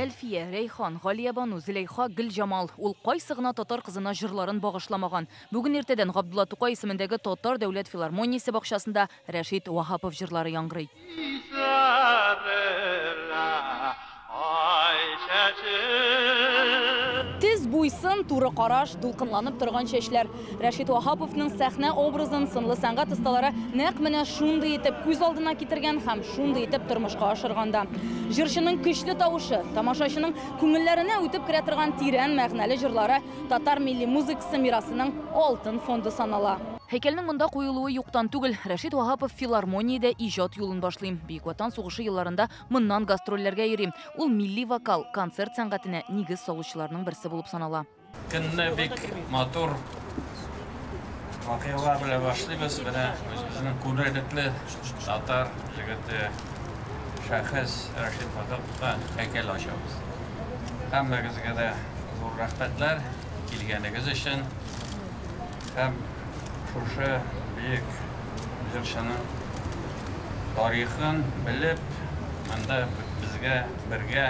Әлфия, Рейхан, Галиябану, Зилейха, Гүлжамал. Ул кайсы гына татар кызына җырларын багышламаган. Бүген ертедән Габдулла Тукай исемендәге Татар дәүләт филармониясе бакчасында Рәшит Вахапов җырлары яңгырый. Тез буйсын, туры караш, дулкынланып торган чәчләр. Рәшит Вахаповның сәхнә образын сынлы сәнгать осталары нәкъ менә шундый итеп күз алдына китергән һәм шундый итеп тормышка ашырганда. Җырчының көчле тавышы, тамашачының күңелләренә үтеп керә торган тирән мәгънәле җырлары татар милли музыкасы мирасының алтын фонды санала. Һәйкәлнең монда куелуы юктан түгел. Рәшит Вахапов филармониядә иҗат юлын башлый. Бөек Ватан сугышы елларында моннан гастрольләргә йөри. Ул милли вокал, концерт сәнгатенә нигез салучыларның берсе булып санала. Көнне бик матур вакыйгалар белән башлыйбыз. Менә безнең күренекле татар җегете шәхес Рәшит Вахаповка һәйкәл ачабыз. Һәммәгезгә дә зур рәхмәтләр килгәнегез өчен. Һәм шушы бик җырчының тарихын белеп, монда безгә бергә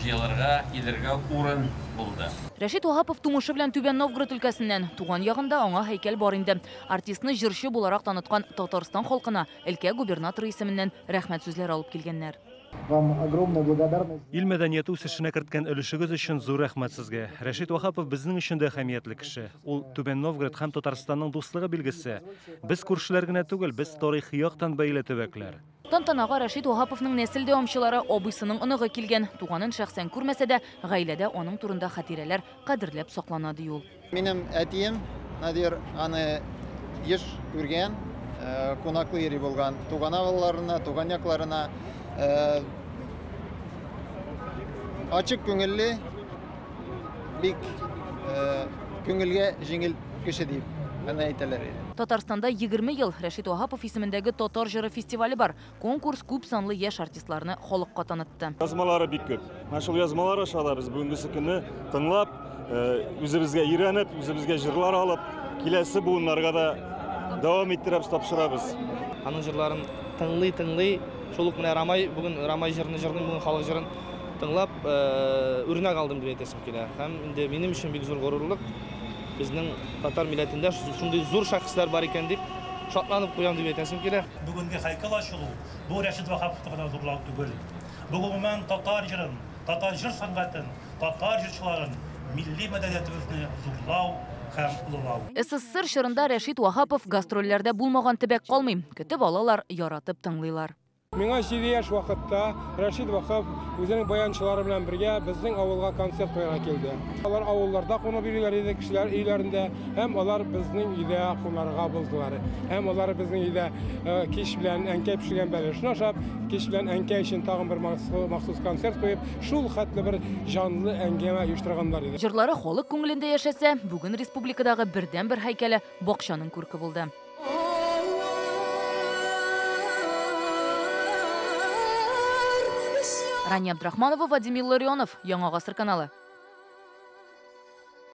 җыелырга, илергә урын булды. Рәшит Вахапов тумышы белән Түбән Новгород өлкәсеннән, туган ягында аңа һәйкәл бар инде. Артистны җырчы буларак таныткан Татарстан халкына өлкә губернаторы исеменнән рәхмәт сүзләр алып килгәннәр. Вам огромная благодарность. Ил мәдәнияте үсешенә керткән өлешегез өчен зур рәхмәт сезгә. Рәшит Вахапов безнең өчен дә әһәмиятле кеше. Ул Түбән Новгород һәм Татарстанның дуслыгы билгесе. Без күршеләр генә түгел, без тарихи яктан бәйле төбәкләр. Тантанага Рәшит Вахаповның нәсел дәвамчылары абыйсының оныгы килгән. Туганын шәхсән күрмәсә дә, гаиләдә аның турында хатирәләр кадерләп саклана ди ул. Минем әтием Надир аны еш күргән, кунаклы йөри булган. Туган авылларына, туган якларына açık күңелле, бик күңелгә җиңел кеше дип әйтәләр. Татарстанда 20 ел Рәшит Вахапов исемендәге татар җыры фестивале бар. Конкурс күп санлы яшь артистларны халыкка танытты. Язмалары бик күп. Шул язмалар аша без бүгенге көнне тыңлап, үзебезгә өйрәнеп, үзебезгә җырлар алып, киләсе буыннарга да дәвам иттереп тапшырабыз. Аның җырларын тыңлый, шулык менә бүген Рамай җырны бүген халык җырын тыңлап, үрнәк алдым дип әйтәсем килә. Һәм инде минем өчен бик зур горурлык. Безнең татар милләтендә шундый зур шәхесләр бар икән дип шатланып куям дип әйтәсем килә. Бүгенге һәйкәл ачылу бу Рәшит Вахаповның гына зурлыгы түгел. Бу гомумән татар җырын, татар җыр сәнгатен, татар җырчыларын, милли мәдәниятебезне зурлау һәм улылау. СССР чорында Рәшит Вахапов гастрольләрдә булмаган төбәк калмый. Көтеп алалар, яратып тыңлыйлар. Миңа 7 яшь вакытта Рәшит Вахапов үзенең баянчылары белән бергә безнең авылга концерт куярга килде. Алар авылларда куна бирәләр иде, кешеләр өйләрендә, һәм алар безнең өйдә кунарга булдылар. Һәм алар безнең өйдә кич белән әнкәй пешергән бәлешне ашап, кич белән әнкәй өчен тагын бер махсус концерт куеп, шул хәтле бер җанлы әңгәмә оештырганнар иде. Җырлары халык күңелендә яшәсә, бүген республикадагы бердән-бер һәйкәле бакчаның күрке булды. Рания Абдрахманова, Вадим Илларионов, Яңа Гасыр каналы.